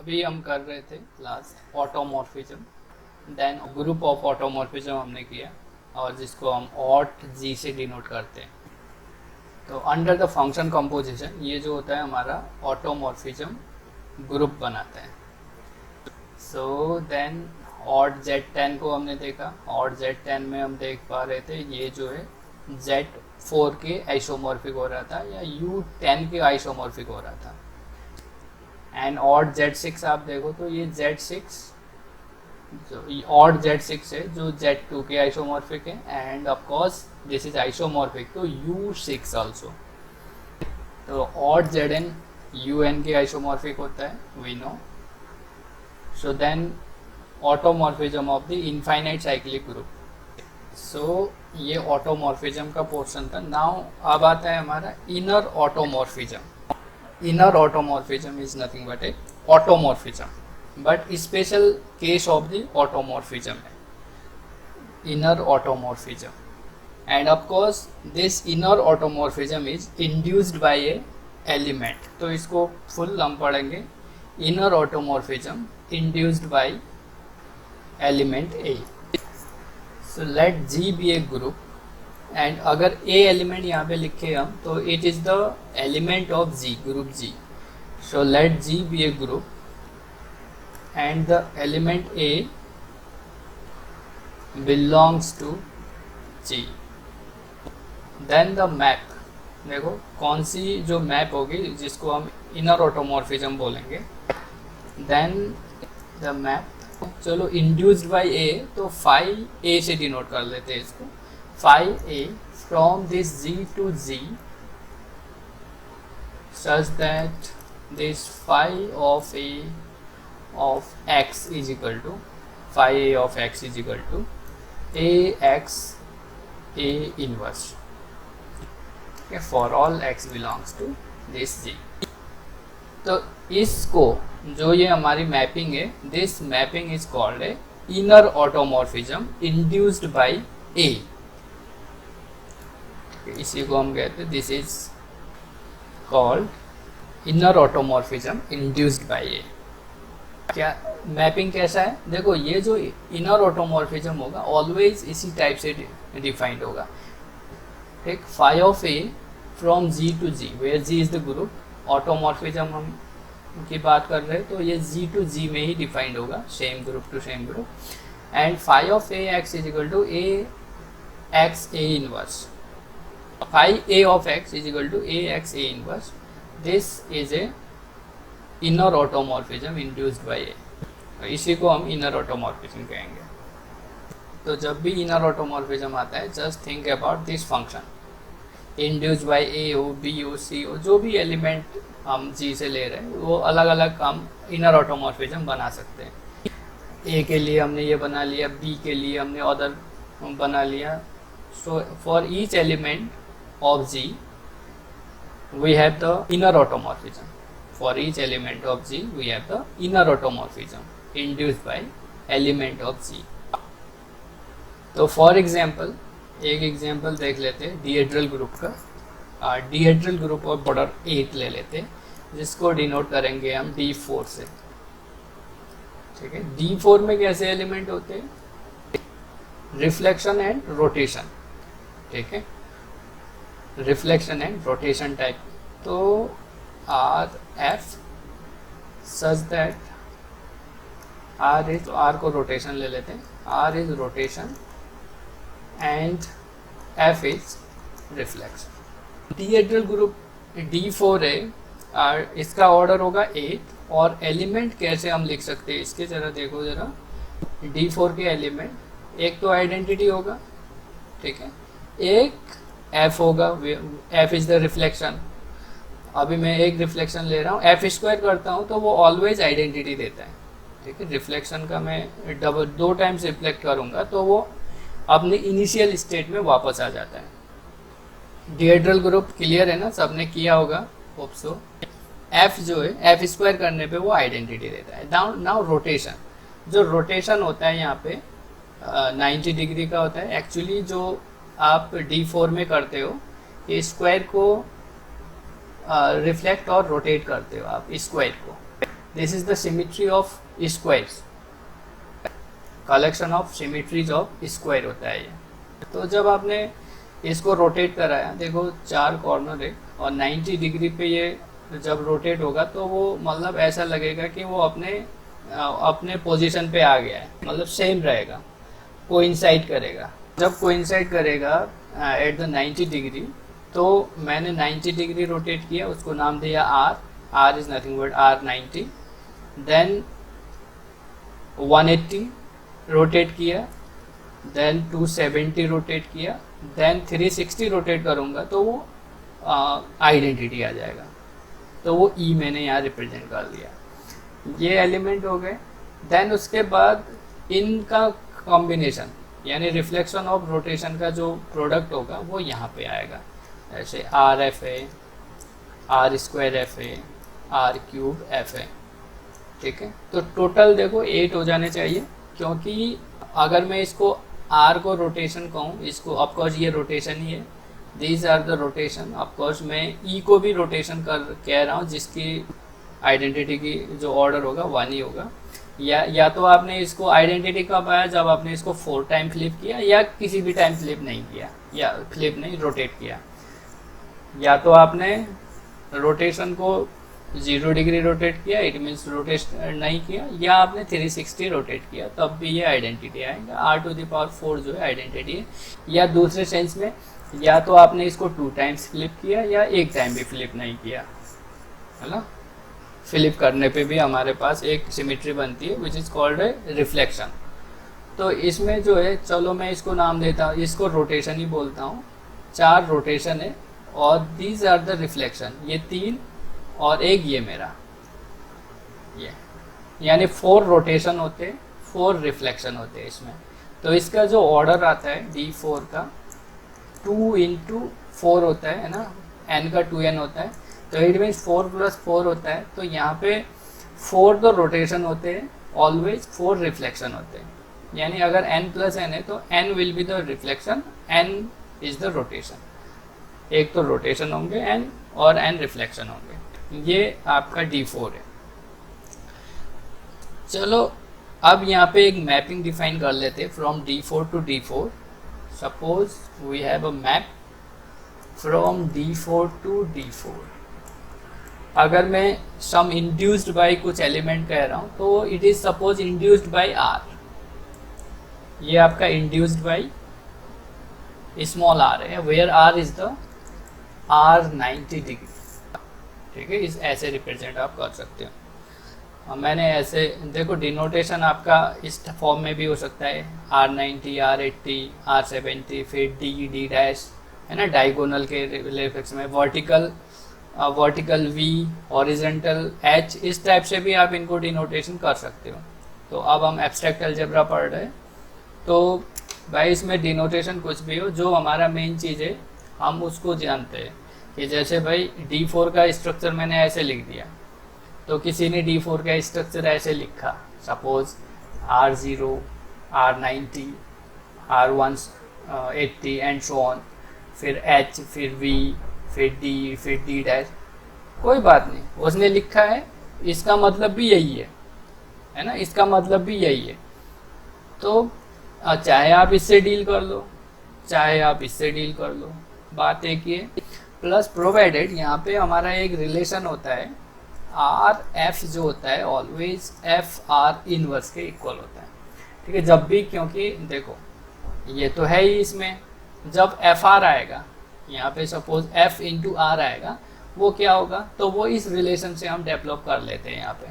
अभी हम कर रहे थे class automorphism, then group of automorphism हमने किया और जिसको हम ऑट जी से डिनोट करते हैं। तो अंडर द फंक्शन कंपोजिशन ये जो होता है हमारा ऑटोमॉर्फिज्म ग्रुप बनाता है। सो देन ऑट Z10 को हमने देखा। ऑट Z10 में हम देख पा रहे थे ये जो है Z4 के आइसोमॉर्फिक हो रहा था या U10 के आइसोमॉर्फिक हो रहा था। एंड ऑड Z6 आप देखो तो ये Z6 जो ऑड Z6 है जो Z2 के आइसोमॉर्फिक है and of course this is isomorphic to U6 also. तो ऑड Zn Un के आइसोमॉर्फिक होता है we know. So then automorphism of the infinite cyclic group. So ये ऑटोमॉर्फिज्म का पोर्शन था। नाउ अब आता है हमारा inner automorphism. Inner automorphism is nothing but a automorphism, but special case of the automorphism है inner automorphism, and of course this inner automorphism is induced by a element। तो इसको full हम पढ़ेंगे inner automorphism induced by element A। So let G be a group and अगर a element यहाँ पे लिखे हम तो it is the element of G, group G. So let G be a group and the element a belongs to G. Then the map, देखो कौन सी जो मैप होगी जिसको हम इनर ऑटोमॉर्फिज्म बोलेंगे। देन द मैप, चलो इंड्यूस्ड बाय ए तो फाई ए से डिनोट कर लेते हैं इसको। phi a from this G to G such that this phi of a of x is equal to phi a of x is equal to ax a inverse, okay, for all x belongs to this G। तो इसको जो ये हमारी mapping है, this mapping is called a inner automorphism induced by A। इसी को हम कहते हैं this is called inner automorphism induced by A. क्या मैपिंग कैसा है, देखो ये जो इनर ऑटोमॉर्फिज्म होगा ऑलवेज इसी टाइप से डिफाइंड होगा। ठीक, phi of A from G to G where G is the group. Automorphism हम की बात कर रहे हैं तो ये जी टू जी में ही डिफाइंड होगा, same group to same group. And phi of a x is equal to a x a inverse. phi a of x is equal to ax a inverse. This is a inner automorphism induced by A। तो इसी को हम inner automorphism कहेंगे। तो जब भी inner automorphism आता है just think about this function induced by A हो, B हो, C हो, जो भी एलिमेंट हम G से ले रहे हैं वो अलग अलग हम inner automorphism बना सकते हैं। A के लिए हमने ये बना लिया, B के लिए हमने अदर बना लिया। So for each element of G we have the inner automorphism। For each element of G we have the inner automorphism induced by element of G। तो फॉर एग्जाम्पल एक एग्जाम्पल देख लेते हैं डीहेड्रल ग्रुप का। डीहेड्रल group of order 8 ले लेते हैं जिसको डिनोट करेंगे हम D4 से। ठीक है, D4 में कैसे एलिमेंट होते हैं, रिफ्लेक्शन एंड रोटेशन। ठीक है, रिफ्लेक्शन एंड रोटेशन टाइप। तो R F such that R is, R को रोटेशन ले लेते हैं, R is rotation and F is reflection. Dihedral group D4 है, इसका ऑर्डर होगा 8 और एलिमेंट कैसे हम लिख सकते हैं इसके जरा देखो जरा। D4 के एलिमेंट एक तो आइडेंटिटी होगा, ठीक है, एक एफ होगा, एफ इज द रिफ्लेक्शन। अभी मैं एक रिफ्लेक्शन ले रहा हूँ, एफ स्क्वायर करता हूँ तो वो ऑलवेज आइडेंटिटी देता है। ठीक है, रिफ्लेक्शन का मैं डबल 2 टाइम्स रिफ्लेक्ट करूँगा तो वो अपने इनिशियल स्टेट में वापस आ जाता है। डीहेड्रल ग्रुप क्लियर है ना, सबने किया होगा होप सो। एफ जो है एफ स्क्वायर करने पे वो आइडेंटिटी देता है। नाउ रोटेशन, जो रोटेशन होता है यहाँ पे 90 डिग्री का होता है। एक्चुअली जो आप D4 में करते हो ये स्क्वायर को रिफ्लेक्ट और रोटेट करते हो आप स्क्वायर को। This is the symmetry of squares, collection of symmetries of square होता है ये। तो जब आपने इसको रोटेट कराया, देखो 4 कॉर्नर है और 90 डिग्री पे ये जब रोटेट होगा तो वो मतलब ऐसा लगेगा कि वो अपने पोजीशन पे आ गया है, मतलब सेम रहेगा, कोइंसाइड करेगा। जब कोइंसाइड करेगा एट द 90 डिग्री, तो मैंने 90 डिग्री रोटेट किया, उसको नाम दिया R is nothing but R90। देन 180 रोटेट किया, देन 270 रोटेट किया, देन 360 रोटेट करूँगा तो वो आइडेंटिटी आ जाएगा। तो वो ई मैंने यहाँ रिप्रेजेंट कर दिया, ये एलिमेंट हो गए। देन उसके बाद इनका कॉम्बिनेशन यानी रिफ्लेक्शन ऑफ रोटेशन का जो प्रोडक्ट होगा वो यहाँ पे आएगा, ऐसे RF है, R² F है, R³ F है, ठीक है। तो टोटल देखो 8 हो जाने चाहिए, क्योंकि अगर मैं इसको R को रोटेशन कहूँ, इसको ऑफकोर्स ये रोटेशन ही है, these are the rotation. Of course मैं E को भी रोटेशन कह रहा हूँ, जिसकी आइडेंटिटी की जो ऑर्डर होगा 1 ही होगा। या तो आपने इसको आइडेंटिटी कब आया, जब आपने इसको 4 टाइम फ्लिप किया, या किसी भी टाइम फ्लिप नहीं किया, या फ्लिप नहीं रोटेट किया। या तो आपने रोटेशन को 0 डिग्री रोटेट किया, इट मीन्स रोटेशन नहीं किया, या आपने 360 रोटेट किया, तब भी ये आइडेंटिटी आएगा। R⁴ जो है आइडेंटिटी है। या दूसरे सेंस में, या तो आपने इसको 2 टाइम्स फ्लिप किया, या 1 टाइम भी फ्लिप नहीं किया, है ना। फ्लिप करने पे भी हमारे पास एक सिमेट्री बनती है which is called a reflection. तो इसमें जो है, चलो मैं इसको नाम देता हूँ, इसको रोटेशन ही बोलता हूँ। 4 रोटेशन है और दीज आर द रिफ्लेक्शन, ये 3 और एक ये मेरा, ये यानी 4 रोटेशन होते हैं, 4 रिफ्लेक्शन होते हैं इसमें। तो इसका जो ऑर्डर आता है D4 का 2 × 4 होता है ना, n का 2n होता है, तो इट मीन्स 4 + 4 होता है। तो यहाँ पे 4 तो रोटेशन होते हैं, ऑलवेज 4 रिफ्लेक्शन होते हैं। यानी अगर n + n है तो n will be the reflection, n is the rotation. एक तो रोटेशन होंगे n और n रिफ्लेक्शन होंगे। ये आपका D4 है। चलो अब यहाँ पे एक मैपिंग डिफाइन कर लेते हैं from D4 to D4। Suppose we have a map from D4 to D4। अगर मैं सम इंड्यूस्ड बाय कुछ एलिमेंट कह रहा हूँ, तो it is suppose induced by R। ये आपका इंड्यूस्ड बाय स्मॉल r है, where R is the R90 degree, ठीक है। इस ऐसे रिप्रेजेंट आप कर सकते हो। मैंने ऐसे देखो, डिनोटेशन आपका इस फॉर्म में भी हो सकता है, R90, R80, R70, फिर D डैश, है ना, डायगोनल के रिफ्लेक्स में, वर्टिकल V, हॉरिजेंटल H, इस टाइप से भी आप इनको डिनोटेशन कर सकते हो। तो अब हम एब्स्ट्रैक्ट अलजेब्रा पढ़ रहे हैं, तो भाई इसमें डिनोटेशन कुछ भी हो, जो हमारा मेन चीज़ है हम उसको जानते हैं। कि जैसे भाई D4 का स्ट्रक्चर मैंने ऐसे लिख दिया, तो किसी ने D4 का स्ट्रक्चर ऐसे लिखा, suppose R0, R90, R180 and so on, फिर H, फिर V, फिर D, फिर D डैश, कोई बात नहीं, उसने लिखा है, इसका मतलब भी यही है ना, इसका मतलब भी यही है। तो चाहे आप इससे डील कर लो, चाहे आप इससे डील कर लो, बात एक ही है। प्लस प्रोवाइडेड यहाँ पे हमारा एक रिलेशन होता है, RF जो होता है ऑलवेज FR इनवर्स के इक्वल होता है, ठीक है। जब भी, क्योंकि देखो ये तो है ही, इसमें जब FR आएगा, यहाँ पे सपोज F × R आएगा, वो क्या होगा, तो वो इस रिलेशन से हम डेवलप कर लेते हैं यहाँ पे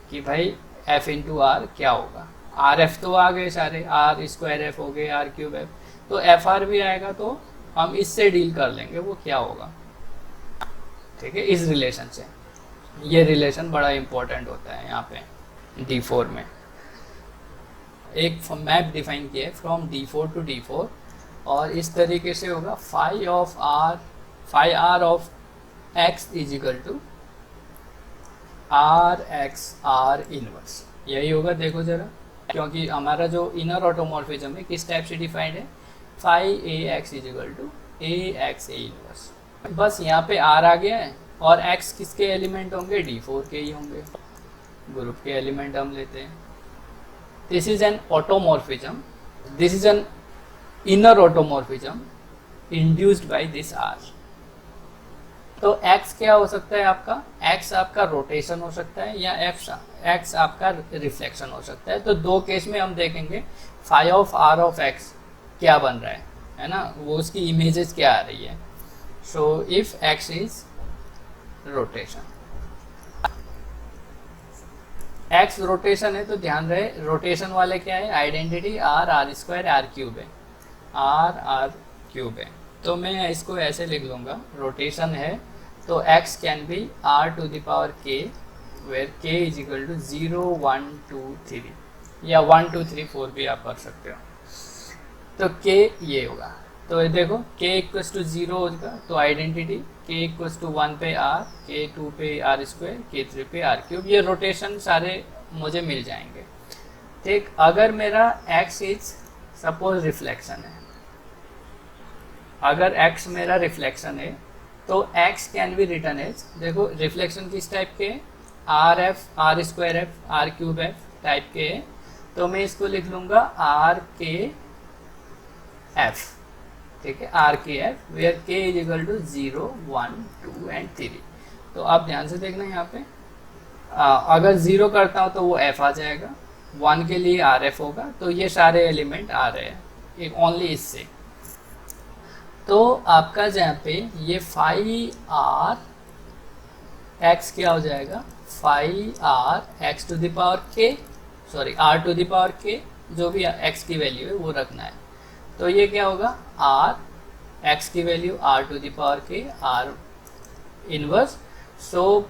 कि भाई F × R क्या होगा। RF तो आ गए सारे, R² F हो गए, R³ F, तो FR भी आएगा, तो हम इससे डील कर लेंगे वो क्या होगा, ठीक है, इस रिलेशन से। ये रिलेशन बड़ा इंपॉर्टेंट होता है यहाँ पे D4 में। एक मैप डिफाइन किया है फ्रॉम D4 to D4, और इस तरीके से होगा phi r of x is equal to RXR inverse, यही होगा। देखो जरा, क्योंकि हमारा जो इनर ऑटोमॉर्फिज्म है किस टाइप से डिफाइंड है, phi AX is equal to AXA inverse. बस यहाँ पे R आ गया है, और X किसके एलिमेंट होंगे, D4 के ही होंगे। ग्रुप के एलिमेंट हम लेते हैं। This is an automorphism, this is an inner automorphism induced by this r. तो x क्या हो सकता है आपका, x आपका रोटेशन हो सकता है या x आपका रिफ्लेक्शन हो सकता है। तो दो केस में हम देखेंगे phi of r of x क्या बन रहा है ना, वो उसकी इमेजेस क्या आ रही है। So if x is rotation, x rotation है तो ध्यान रहे रोटेशन वाले क्या है, identity r square r cube है, r क्यूब है। तो मैं इसको ऐसे लिख लूँगा, रोटेशन है तो x can be r to the power k where k is equal to 0 1 2 3 या 1 2 3 4 भी आप कर सकते हो। तो k ये होगा, तो ये देखो k इक्वल्स टू 0 होगा तो आइडेंटिटी k इक्वल्स टू 1 पे r, k 2 पे r स्क्वायर, k 3 पे r क्यूब, ये रोटेशन सारे मुझे मिल जाएंगे। ठीक, अगर मेरा x इज सपोज रिफ्लेक्शन है, अगर x मेरा रिफ्लेक्शन है तो x can be written as, देखो रिफ्लेक्शन किस टाइप के, r f, r square f, r cube f type के है, तो मैं इसको लिख लूँगा आर के एफ। ठीक है, आर के एफ वेयर के इज इक्वल टू 0 1 2 एंड 3। तो आप ध्यान से देखना यहाँ पे, अगर 0 करता हूँ तो वो एफ आ जाएगा, 1 के लिए आर एफ होगा, तो ये सारे एलिमेंट आ रहे हैं एक ओनली इससे। तो आपका जहाँ पे ये फाई आर एक्स क्या हो जाएगा, phi R X to the power K, sorry R to the power K, जो भी एक्स की वैल्यू है वो रखना है। तो ये क्या होगा, आर एक्स की value r to the power k r inverse. So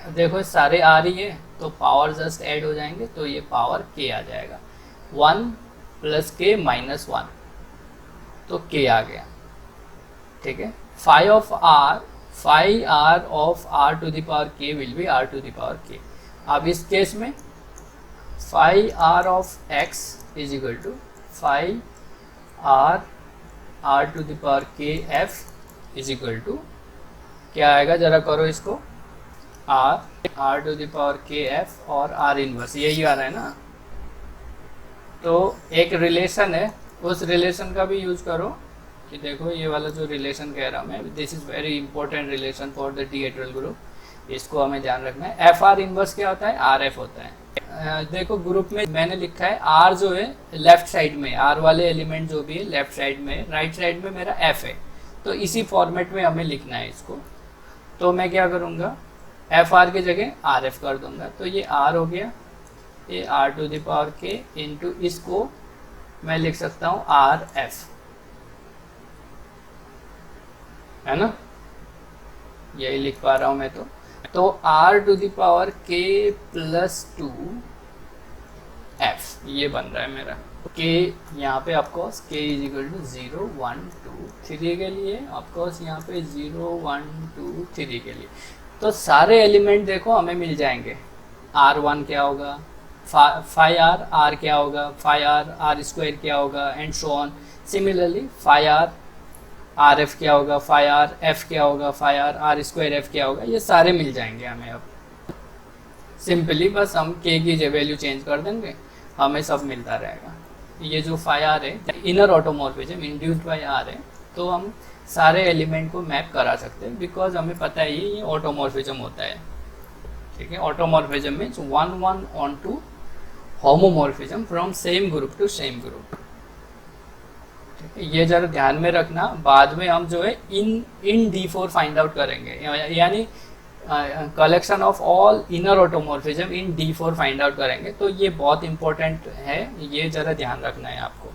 देखो सारे आ रही है तो पावर जस्ट ऐड हो जाएंगे, तो ये पावर के आ जाएगा, 1 प्लस के माइनस 1, तो के आ गया। ठीक है, phi of R, phi R of R to the power K will be R to the power K. अब इस केस में phi R of X is equal to phi are R to the power K F is equal to क्या आएगा, जरा करो इसको, R to the power K F और R inverse, यही आ रहा है ना। तो एक रिलेशन है, उस रिलेशन का भी यूज करो कि देखो ये वाला जो रिलेशन कह रहा हूँ मैं, this is very important relation for the dihedral group, इसको हमें ध्यान रखना है। एफ आर इनवर्स क्या होता है, आर एफ होता है। देखो ग्रुप में मैंने लिखा है आर जो है लेफ्ट साइड में, आर वाले एलिमेंट जो भी है लेफ्ट साइड में, राइट साइड में मेरा एफ है, तो इसी फॉर्मेट में हमें लिखना है इसको। तो मैं क्या करूँगा, एफ आर की जगह आर एफ कर दूंगा, तो ये आर हो गया, ये आर टू द पावर के इंटू, इसको मैं लिख सकता हूँ आर एफ, है ना, यही लिख पा रहा हूं मैं। तो आर टू द पावर के प्लस 2 एफ ये बन रहा है मेरा। के यहाँ पे ऑफकोर्स के इज इक्वल टू 0 1 2 3 के लिए, ऑफकोर्स यहाँ पे 0 1 2 3 के लिए। तो सारे एलिमेंट देखो हमें मिल जाएंगे, R1 क्या होगा, फाई आर आर क्या होगा, फाई आर आर स्क्वायर क्या होगा, and so on. Similarly phi are r f क्या होगा, फाई आर एफ क्या होगा, phi are r square f क्या होगा, ये सारे मिल जाएंगे हमें। अब सिंपली बस हम के की वैल्यू चेंज कर देंगे, हमें सब मिलता रहेगा। ये जो फाई आर है inner automorphism induced by r है, तो हम सारे एलिमेंट को मैप करा सकते हैं, बिकॉज हमें पता है ये ऑटोमॉर्फिज्म होता है। ठीक है, automorphism means 1 1 onto homomorphism from same group to same group. ये जरा ध्यान में रखना, बाद में हम जो है इन D4 फाइंड आउट करेंगे, यानी collection of all inner automorphism in D4 find out करेंगे। तो ये बहुत इंपॉर्टेंट है, ये जरा ध्यान रखना है आपको।